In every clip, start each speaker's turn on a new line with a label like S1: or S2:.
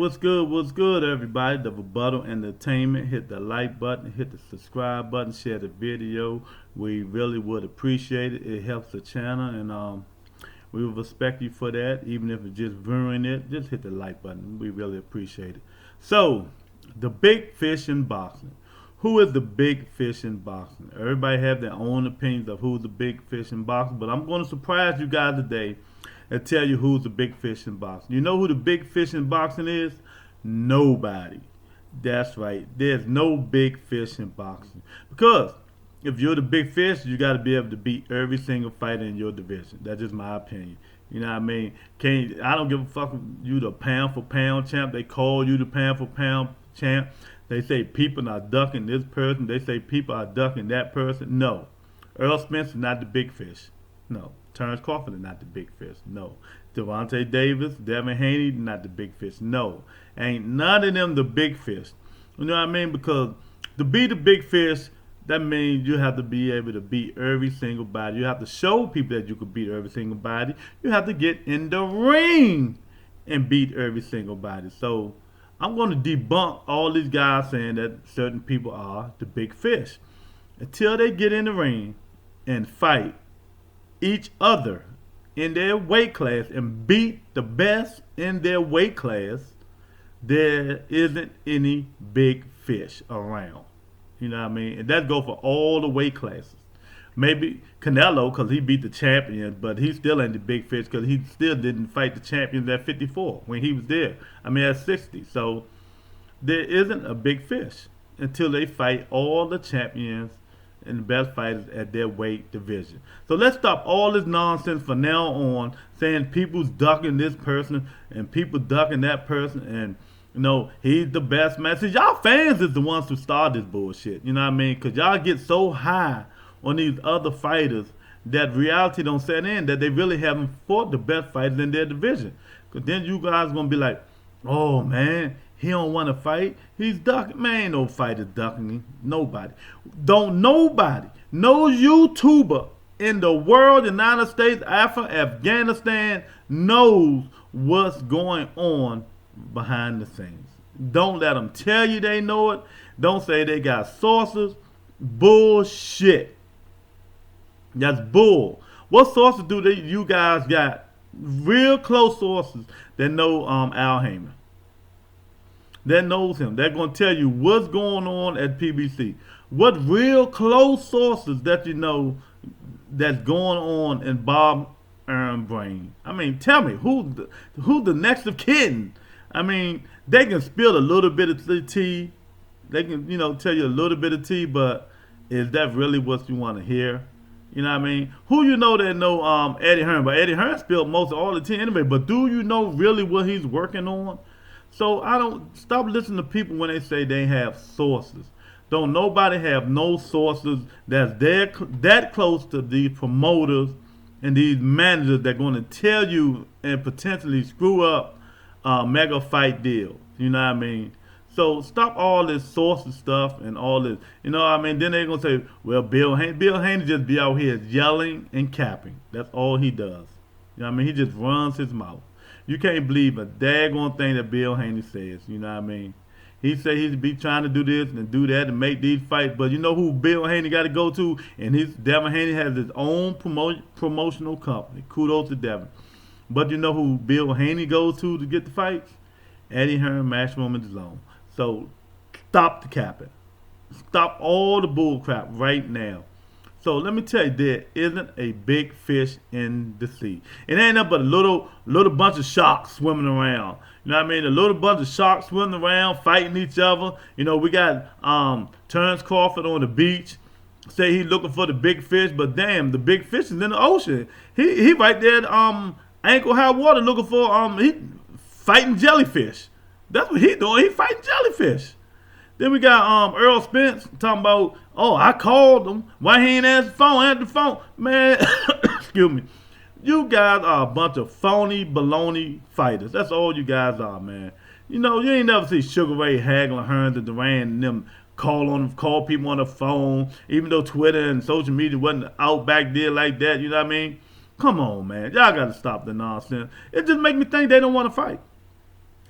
S1: What's good, everybody? The Rebuttal Entertainment. Hit the like button, hit the subscribe button, share the video. We really would appreciate it. It helps the channel, and we would respect you for that. Even if it's just viewing it, just hit the like button. We really appreciate it. So, the big fish in boxing. Who is the big fish in boxing? Everybody have their own opinions of who's the big fish in boxing, but I'm going to surprise you guys today and tell you who's the big fish in boxing. You know who the big fish in boxing is? Nobody. That's right. There's no big fish in boxing. Because if you're the big fish, you got to be able to beat every single fighter in your division. That's just my opinion. You know what I mean? I don't give a fuck if you the pound for pound champ. They call you the pound for pound champ. They say people are ducking this person. They say people are ducking that person. No. Earl Spence is not the big fish. No. Terrence Crawford is not the big fish. No. Devontae Davis, Devin Haney, not the big fish. No. Ain't none of them the big fish. You know what I mean? Because to be the big fish, that means you have to be able to beat every single body. You have to show people that you can beat every single body. You have to get in the ring and beat every single body. So I'm going to debunk all these guys saying that certain people are the big fish. Until they get in the ring and fight each other in their weight class and beat the best in their weight class, there isn't any big fish around. You know what I mean? And that goes for all the weight classes. Maybe Canelo, because he beat the champions, but he still ain't the big fish because he still didn't fight the champions at 54 when he was there. I mean, at 60. So there isn't a big fish until they fight all the champions and the best fighters at their weight division. So let's stop all this nonsense from now on, saying people's ducking this person and people ducking that person, and you know he's the best man. See, y'all fans is the ones who start this bullshit. You know what I mean? Because y'all get so high on these other fighters that reality don't set in, that they really haven't fought the best fighters in their division. Because then you guys gonna be like, oh man, he don't want to fight. He's ducking. Man, ain't no fighter ducking him. Nobody. Don't nobody. No YouTuber in the world, United States, Africa, Afghanistan, knows what's going on behind the scenes. Don't let them tell you they know it. Don't say they got sources. Bullshit. That's bull. What sources do you guys got? Real close sources that know Al Heyman, that knows him. They're going to tell you what's going on at PBC. What real close sources that you know that's going on in Bob Aaron Brain. I mean, tell me, who the next of kin? I mean, they can spill a little bit of the tea. They can, tell you a little bit of tea, but is that really what you want to hear? You know what I mean? Who you know that know Eddie Hearn? But Eddie Hearn spilled most of all the tea anyway. But do you know really what he's working on? So I don't stop listening to people when they say they have sources. Don't nobody have no sources that's that close to these promoters and these managers that are going to tell you and potentially screw up mega fight deals. You know what I mean? So stop all this sources stuff and all this. You know what I mean? Then they're going to say, well, Bill Haney just be out here yelling and capping. That's all he does. You know what I mean? He just runs his mouth. You can't believe a daggone thing that Bill Haney says. You know what I mean? He say he'd be trying to do this and do that and make these fights. But you know who Bill Haney got to go to? And Devin Haney has his own promotional company. Kudos to Devin. But you know who Bill Haney goes to get the fights? Eddie Hearn, Matchroom, and DAZN. So stop the capping. Stop all the bull crap right now. So let me tell you, there isn't a big fish in the sea. It ain't nothing but a little bunch of sharks swimming around. You know what I mean? A little bunch of sharks swimming around, fighting each other. You know, we got Terrence Crawford on the beach. Say he's looking for the big fish, but damn, the big fish is in the ocean. He right there at ankle high water looking for he fighting jellyfish. That's what he doing. He fighting jellyfish. Then we got Earl Spence talking about, oh, I called him. Why he ain't answer the phone? Answer the phone. Man, excuse me. You guys are a bunch of phony, baloney fighters. That's all you guys are, man. You know, you ain't never see Sugar Ray, Hagler, Hearns, and Duran and them call people on the phone, even though Twitter and social media wasn't out back there like that, you know what I mean? Come on, man. Y'all got to stop the nonsense. It just make me think they don't want to fight.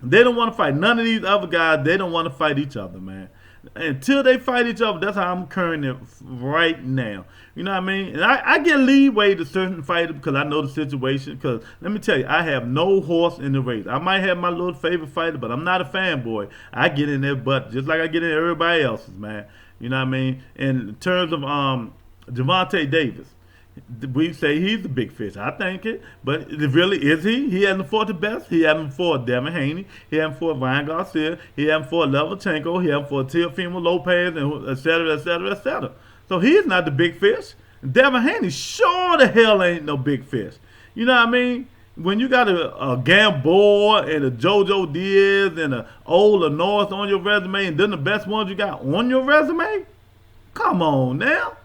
S1: They don't want to fight. None of these other guys, they don't want to fight each other, man. Until they fight each other, that's how I'm current it right now. You know what I mean? And I get leeway to certain fighters because I know the situation. Because let me tell you, I have no horse in the race. I might have my little favorite fighter, but I'm not a fanboy. I get in their butt just like I get in everybody else's, man. You know what I mean? In terms of Gervonta Davis, we say he's a big fish. I think it, but really is he? He hasn't fought the best. He hasn't fought Devin Haney. He hasn't fought Ryan Garcia. He hasn't fought Lomachenko. He hasn't fought Teofimo Lopez, and et cetera, et cetera, et cetera. So he's not the big fish. Devin Haney sure the hell ain't no big fish. You know what I mean? When you got a Gamboa and a JoJo Diaz and a Ola North on your resume, and then the best ones you got on your resume, come on now.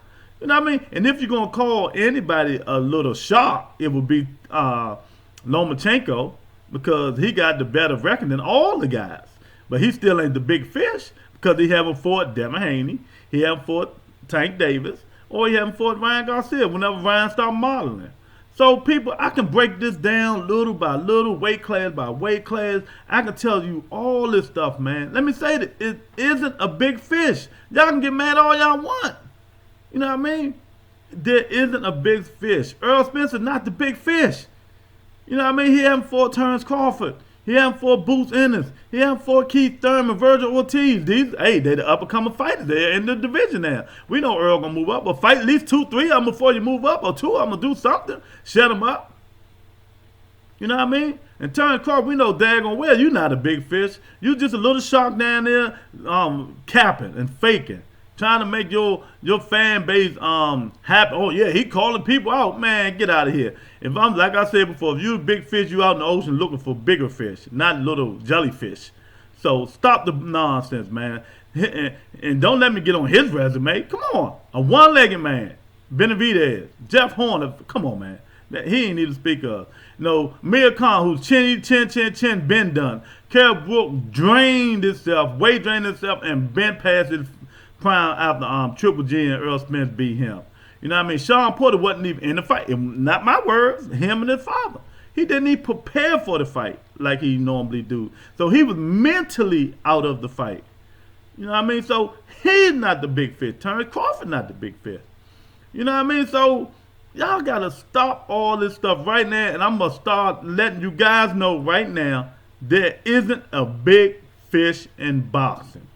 S1: You know what I mean? And if you're going to call anybody a little shark, it would be Lomachenko, because he got the better record than all the guys. But he still ain't the big fish because he haven't fought Devin Haney, he haven't fought Tank Davis, or he haven't fought Ryan Garcia whenever Ryan started modeling. So people, I can break this down little by little, weight class by weight class. I can tell you all this stuff, man. Let me say that it isn't a big fish. Y'all can get mad all y'all want. You know what I mean? There isn't a big fish. Earl Spencer not the big fish. You know what I mean? He haven't fought Terrence Crawford. He haven't fought Boots Ennis. He haven't fought Keith Thurman, Virgil Ortiz. These, hey, they're the up-and-coming fighters. They're in the division now. We know Earl gonna move up, but fight at least 2, 3 of them before you move up, or 2 of them gonna do something. Shut them up. You know what I mean? And Terrence Crawford, we know daggone well you not a big fish. You just a little shark down there capping and faking. Trying to make your fan base happy. Oh yeah, he calling people out. Man, get out of here. If I'm, like I said before, if you a big fish, you out in the ocean looking for bigger fish, not little jellyfish. So stop the nonsense, man. And don't let me get on his resume. Come on, a one-legged man, Benavidez, Jeff Horner. Come on, man. He ain't need to speak of. No, Mia Khan, who's chin, been done. Carol Brook drained itself, weight drained itself, and bent past his prime after Triple G and Earl Spence beat him. You know what I mean? Sean Porter wasn't even in the fight. Not my words, him and his father. He didn't even prepare for the fight like he normally do. So he was mentally out of the fight. You know what I mean? So he's not the big fish. Terrence Crawford not the big fish. You know what I mean? So y'all got to stop all this stuff right now, and I'm going to start letting you guys know right now there isn't a big fish in boxing.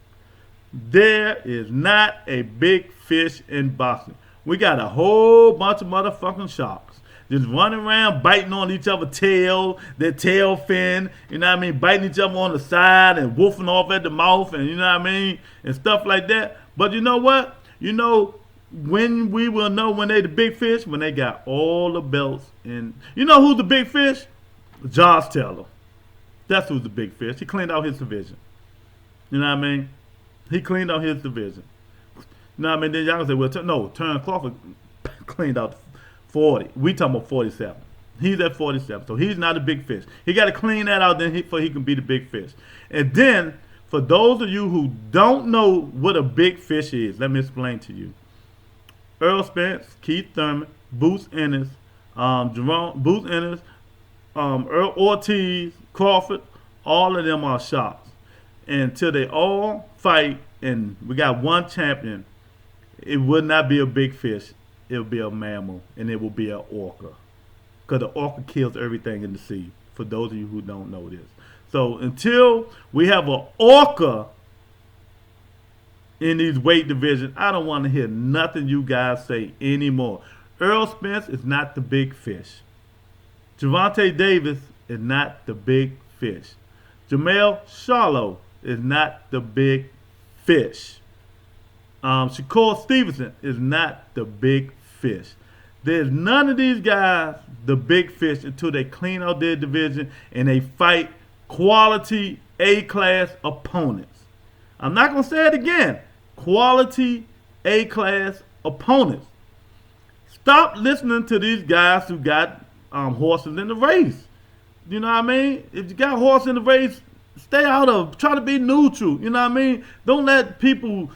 S1: There is not a big fish in boxing. We got a whole bunch of motherfucking sharks just running around biting on each other's tail, their tail fin, you know what I mean, biting each other on the side and woofing off at the mouth, and you know what I mean, and stuff like that. But you know what? You know when we will know when they the big fish? When they got all the belts in. You know who's the big fish? Josh Taylor. That's who's the big fish. He cleaned out his division. You know what I mean? He cleaned out his division. You know what I mean? Then y'all can say, well, no, Terrence Crawford cleaned out 40. We talking about 47. He's at 47, so he's not a big fish. He got to clean that out then before he can be the big fish. And then, for those of you who don't know what a big fish is, let me explain to you. Earl Spence, Keith Thurman, Boots Ennis, Earl Ortiz, Crawford, all of them are sharks. Until they all fight and we got one champion, it would not be a big fish. It will be a mammal, and it will be an orca. Because the orca kills everything in the sea, for those of you who don't know this. So until we have an orca in these weight divisions, I don't want to hear nothing you guys say anymore. Earl Spence is not the big fish. Gervonta Davis is not the big fish. Jamel Charlo is not the big fish. Shakur Stevenson is not the big fish. There's none of these guys the big fish until they clean out their division and they fight quality A-class opponents. I'm not going to say it again. Quality A-class opponents. Stop listening to these guys who got horses in the race. You know what I mean? If you got horse in the race, stay out of. Try to be neutral. You know what I mean? Don't let people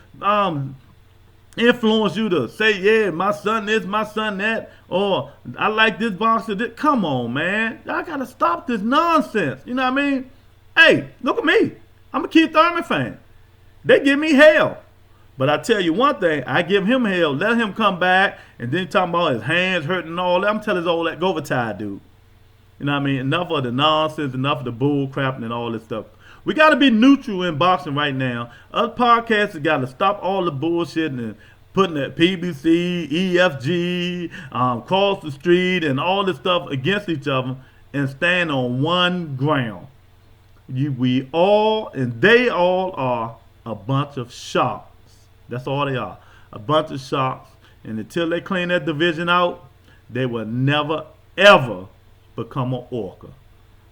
S1: influence you to say, yeah, my son this, my son that, or I like this boxer. Come on, man. Y'all got to stop this nonsense. You know what I mean? Hey, look at me. I'm a Keith Thurman fan. They give me hell. But I tell you one thing, I give him hell. Let him come back and then talking about his hands hurting and all that. I'm telling his old that go over tide, dude. You know what I mean? Enough of the nonsense, enough of the bull crap and all this stuff. We got to be neutral in boxing right now. Other podcasts got to stop all the bullshit and putting the PBC, EFG, cross the street, and all this stuff against each other and stand on one ground. We all and they all are a bunch of sharks. That's all they are. A bunch of sharks. And until they clean that division out, they will never, ever become an orca.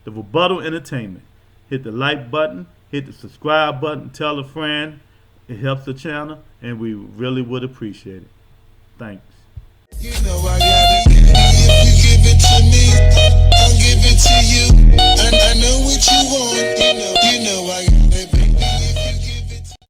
S1: The Rebuttal Entertainment. Hit the like button, hit the subscribe button, tell a friend. It helps the channel, and we really would appreciate it. Thanks. You know I got